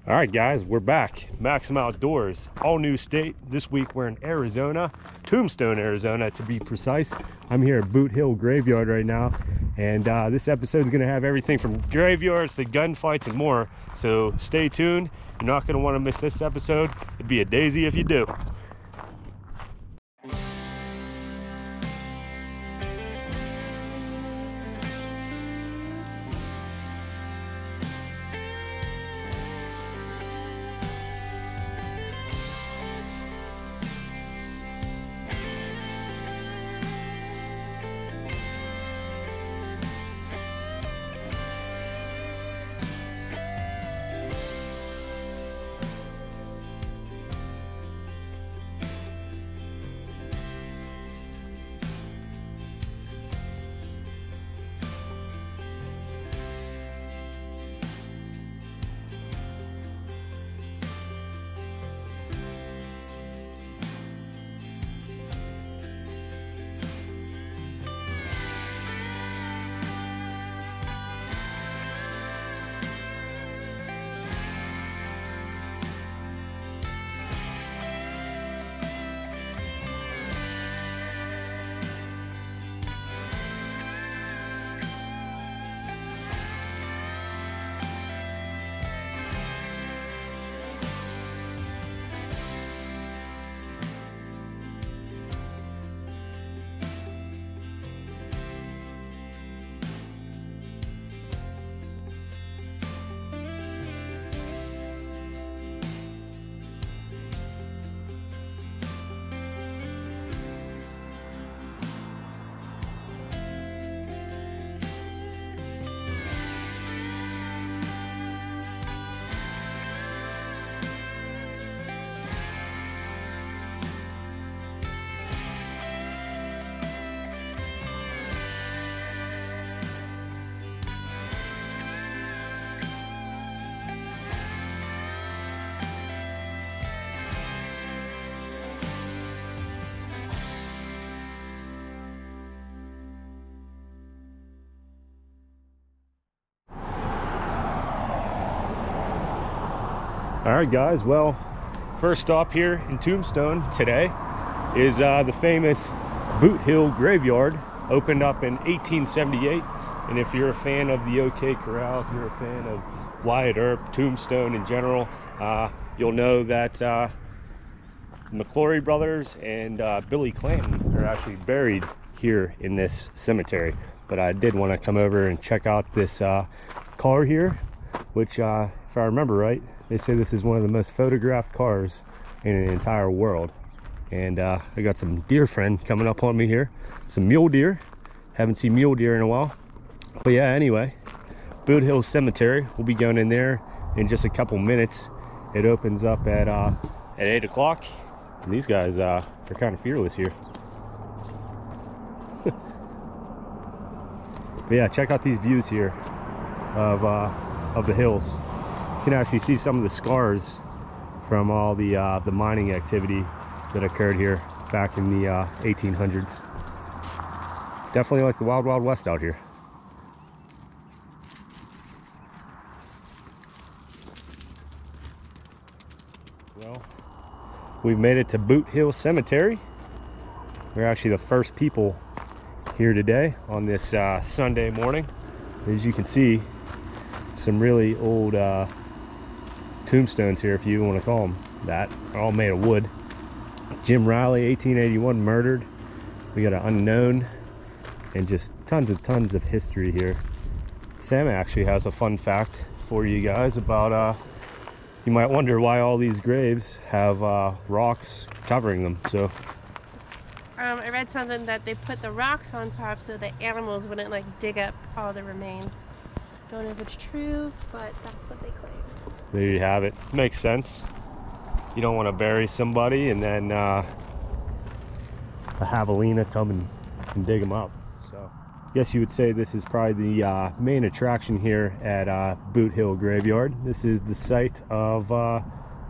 All right, guys, we're back. Maksim Outdoors, all new state. This week we're in Arizona, Tombstone, Arizona, to be precise. I'm here at Boothill Graveyard right now, and this episode is going to have everything from graveyards to gunfights and more. So stay tuned. You're not going to want to miss this episode. It'd be a daisy if you do. All right, guys, well, first stop here in Tombstone today is the famous Boothill Graveyard. Opened up in 1878, and if you're a fan of the OK Corral, if you're a fan of Wyatt Earp, Tombstone in general, you'll know that McClory brothers and Billy Clanton are actually buried here in this cemetery. But I did want to come over and check out this car here, which if I remember right, they say this is one of the most photographed cars in the entire world. And I got some deer friend coming up on me here, some mule deer. Haven't seen mule deer in a while. But yeah, anyway, Boothill Cemetery, we'll be going in there in just a couple minutes. It opens up at 8 o'clock, and these guys are kind of fearless here. But yeah, check out these views here of the hills. You can actually see some of the scars from all the mining activity that occurred here back in the 1800s. Definitely like the Wild Wild West out here. Well, we've made it to Boothill Cemetery. We're actually the first people here today on this Sunday morning. As you can see, some really old tombstones here, if you want to call them that. They're all made of wood. Jim Riley, 1881, murdered. We got an unknown, and just tons of history here. Sam actually has a fun fact for you guys about you might wonder why all these graves have rocks covering them. So I read something that they put the rocks on top so the animals wouldn't like dig up all the remains. Don't know if it's true, but that's what they claim. So there you have it. Makes sense. You don't want to bury somebody and then a javelina come and dig them up. So I guess you would say this is probably the main attraction here at Boothill Graveyard. This is the site of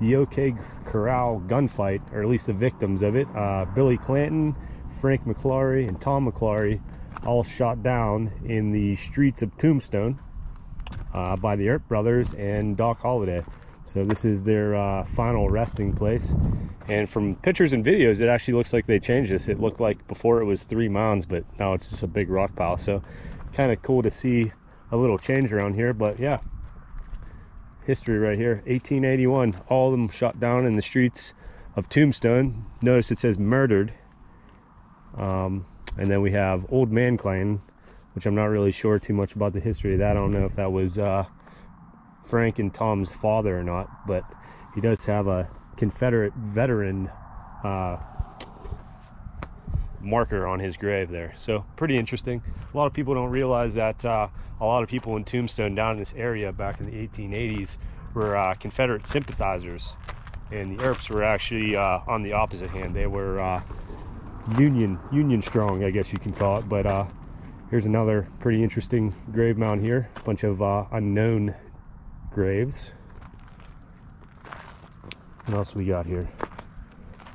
the OK Corral gunfight, or at least the victims of it. Billy Clanton, Frank McClory, and Tom McClory all shot down in the streets of Tombstone by the Earp brothers and Doc Holliday. So this is their final resting place. And from pictures and videos, it actually looks like they changed this. It looked like before it was 3 mounds, but now it's just a big rock pile. So kind of cool to see a little change around here. But yeah, history right here. 1881, all of them shot down in the streets of Tombstone. Notice it says murdered. And then we have Old Man Clan, which I'm not really sure too much about the history of that. I don't know if that was Frank and Tom's father or not, but he does have a Confederate veteran marker on his grave there. So pretty interesting. A lot of people don't realize that a lot of people in Tombstone down in this area back in the 1880s were Confederate sympathizers, and the Earps were actually on the opposite hand. They were Union strong, I guess you can call it. But here's another pretty interesting grave mound here. A bunch of unknown graves. What else we got here?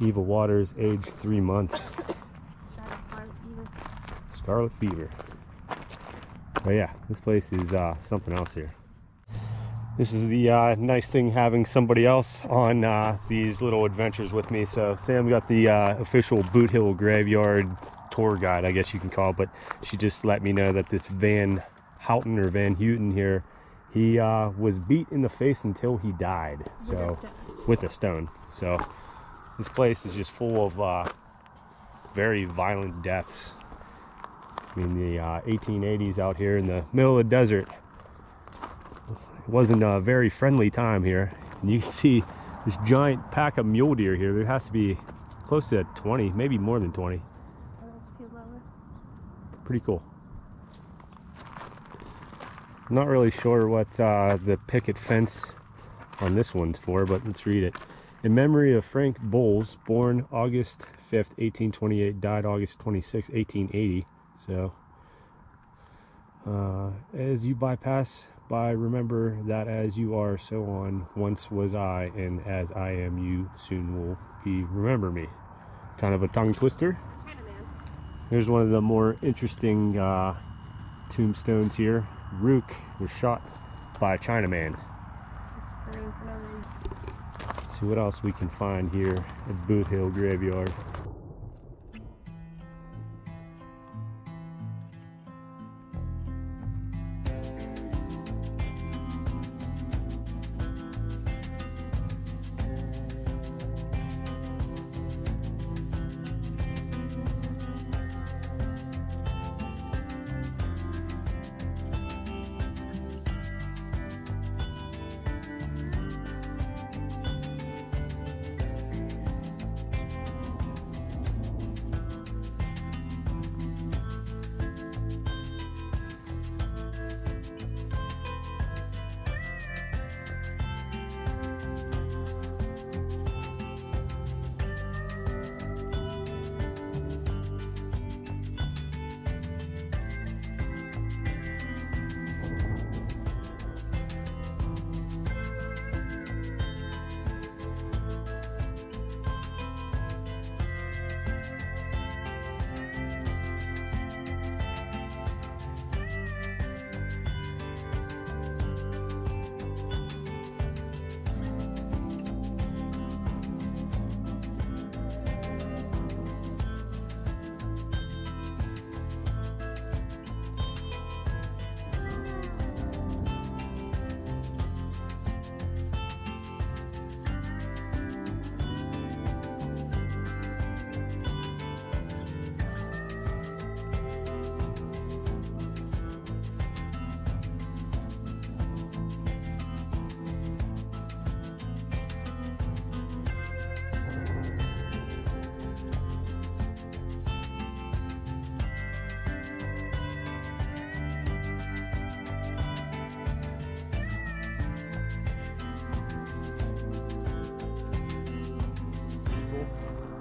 Eva Waters, age 3 months. Scarlet fever. But yeah, this place is something else here. This is the nice thing, having somebody else on these little adventures with me. So Sam got the official Boothill Graveyard tour guide, I guess you can call it, but she just let me know that this Van Houten here, he was beat in the face until he died. So with a stone. So this place is just full of very violent deaths. I mean, the 1880s out here in the middle of the desert, it wasn't a very friendly time here. And you can see this giant pack of mule deer here. There has to be close to 20, maybe more than 20. Pretty cool. I'm not really sure what the picket fence on this one's for, but let's read it. In memory of Frank Bowles, born August 5th, 1828, died August 26, 1880. So, as you bypass by, remember that as you are, so on. Once was I, and as I am, you soon will be. Remember me. Kind of a tongue twister. Here's one of the more interesting tombstones here. Rook was shot by a Chinaman. See what else we can find here at Boothill Graveyard.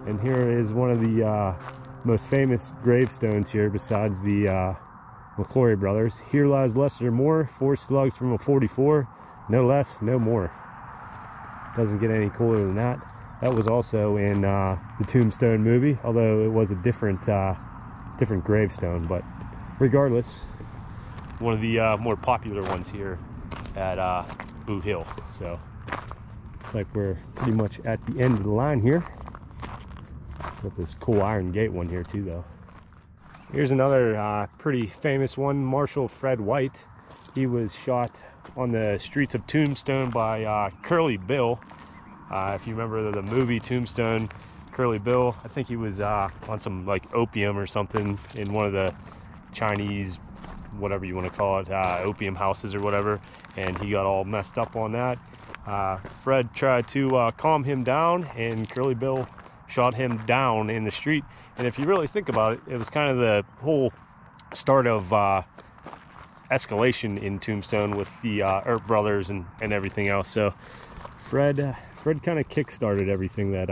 And here is one of the most famous gravestones here, besides the McClory brothers. Here lies Lester Moore, 4 slugs from a 44, no less, no more. Doesn't get any cooler than that. That was also in the Tombstone movie, although it was a different gravestone. But regardless, one of the more popular ones here at Boothill. So Looks like we're pretty much at the end of the line here. Got this cool iron gate one here too, though. Here's another pretty famous one, Marshal Fred White. He was shot on the streets of Tombstone by Curly Bill. If you remember the movie Tombstone, Curly Bill, I think he was on some like opium or something in one of the Chinese, whatever you want to call it, opium houses or whatever, and he got all messed up on that. Fred tried to calm him down, and Curly Bill shot him down in the street. And if you really think about it, it was kind of the whole start of escalation in Tombstone with the Earp brothers and everything else. So Fred kind of kick-started everything that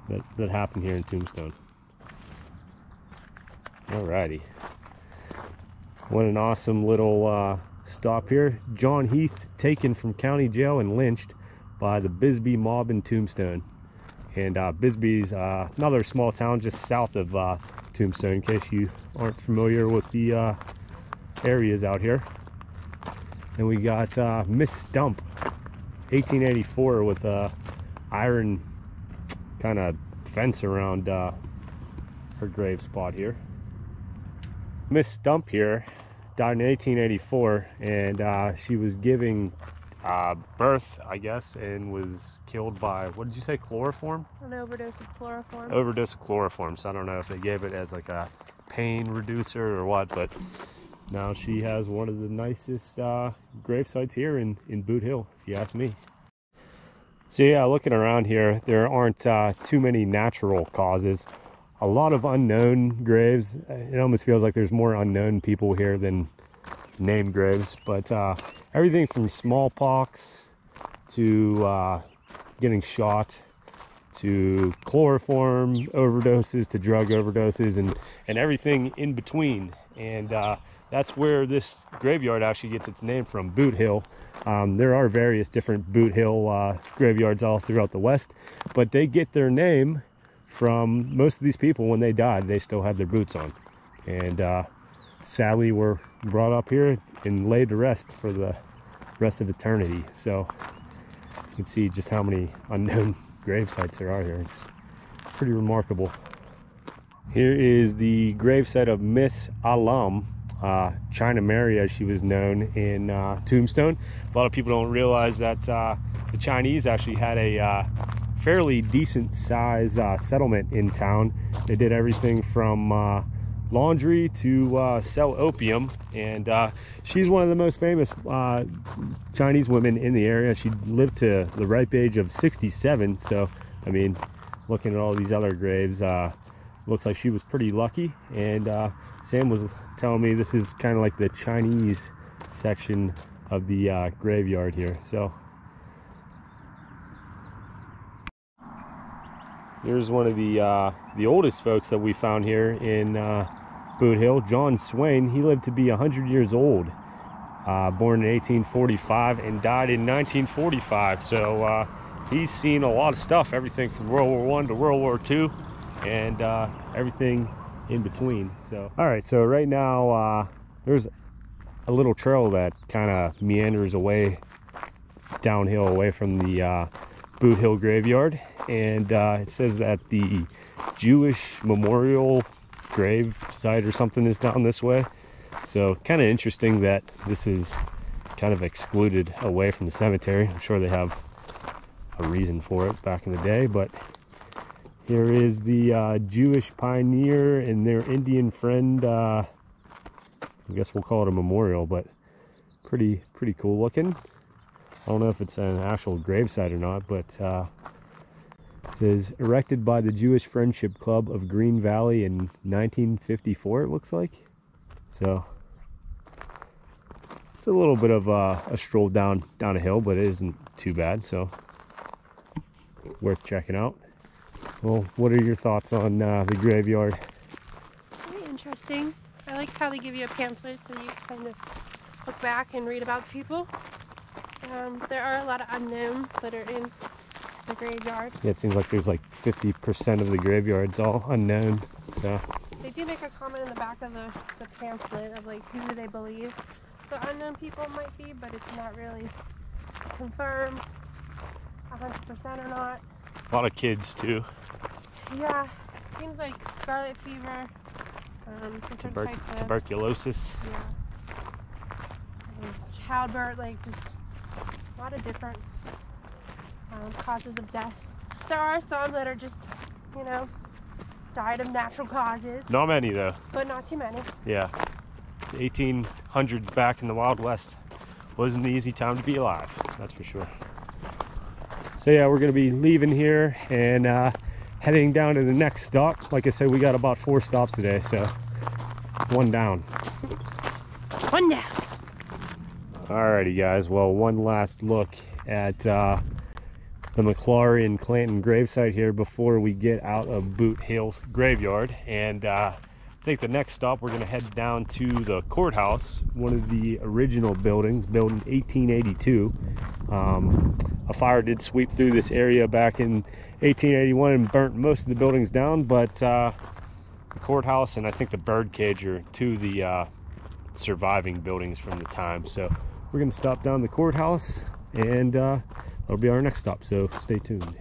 that happened here in Tombstone. Alrighty, what an awesome little stop here. John Heath taken from county jail and lynched by the Bisbee mob in Tombstone. And Bisbee's another small town just south of Tombstone, in case you aren't familiar with the areas out here. And we got Miss Stump, 1884, with a iron kind of fence around her grave spot here. Miss Stump here died in 1884, and she was giving birth, I guess, and was killed by, what did you say, chloroform? An overdose of chloroform. Overdose of chloroform. So I don't know if they gave it as like a pain reducer or what, but now she has one of the nicest grave sites here in Boothill, if you ask me. So yeah, looking around here, there aren't too many natural causes. A lot of unknown graves. It almost feels like there's more unknown people here than named graves, but everything from smallpox to getting shot to chloroform overdoses to drug overdoses and everything in between. And that's where this graveyard actually gets its name from, Boothill. There are various different Boothill graveyards all throughout the West, but they get their name from most of these people. When they died, they still had their boots on, and sadly were brought up here and laid to rest for the rest of eternity. So you can see just how many unknown grave sites there are here. It's pretty remarkable. Here is the gravesite of Miss Alam, China Mary as she was known in Tombstone. A lot of people don't realize that the Chinese actually had a fairly decent size settlement in town. They did everything from laundry to sell opium, and she's one of the most famous Chinese women in the area. She lived to the ripe age of 67, so I mean, looking at all these other graves, looks like she was pretty lucky. And Sam was telling me this is kind of like the Chinese section of the graveyard here. So here's one of the oldest folks that we found here in Boothill, John Swain. He lived to be 100 years old, born in 1845 and died in 1945. So he's seen a lot of stuff, everything from World War I to World War II, and everything in between. So all right, so right now there's a little trail that kind of meanders away downhill away from the Boothill Graveyard, and it says that the Jewish Memorial Grave site or something is down this way. So kind of interesting that this is kind of excluded away from the cemetery. I'm sure they have a reason for it back in the day, but here is the Jewish pioneer and their Indian friend. I guess we'll call it a memorial, but pretty cool looking. I don't know if it's an actual gravesite or not, but it says erected by the Jewish Friendship Club of Green Valley in 1954, it looks like. So it's a little bit of a stroll down a hill, but it isn't too bad, so worth checking out. Well, what are your thoughts on the graveyard? Very interesting. I like how they give you a pamphlet so you kind of look back and read about the people. There are a lot of unknowns that are in the graveyard. Yeah, it seems like there's like 50% of the graveyard's all unknown. So they do make a comment in the back of the pamphlet of like who they believe the unknown people might be, but it's not really confirmed. 100% or not. A lot of kids too. Yeah, things like scarlet fever, different types of tuberculosis. yeah, childbirth, like just a lot of different causes of death. There are some that are just, you know, died of natural causes. Not many though. But not too many. Yeah. The 1800s back in the Wild West wasn't an easy time to be alive, that's for sure. So yeah, we're gonna be leaving here and heading down to the next stop. Like I said, we got about 4 stops today, so 1 down. 1 down. Alrighty guys, well, one last look at the McClary and Clanton gravesite here before we get out of Boothill Graveyard. And I think the next stop we're going to head down to the courthouse, one of the original buildings, built in 1882. A fire did sweep through this area back in 1881 and burnt most of the buildings down, but the courthouse and I think the bird cage are 2 of the surviving buildings from the time. So we're going to stop down the courthouse, and that'll be our next stop, so stay tuned.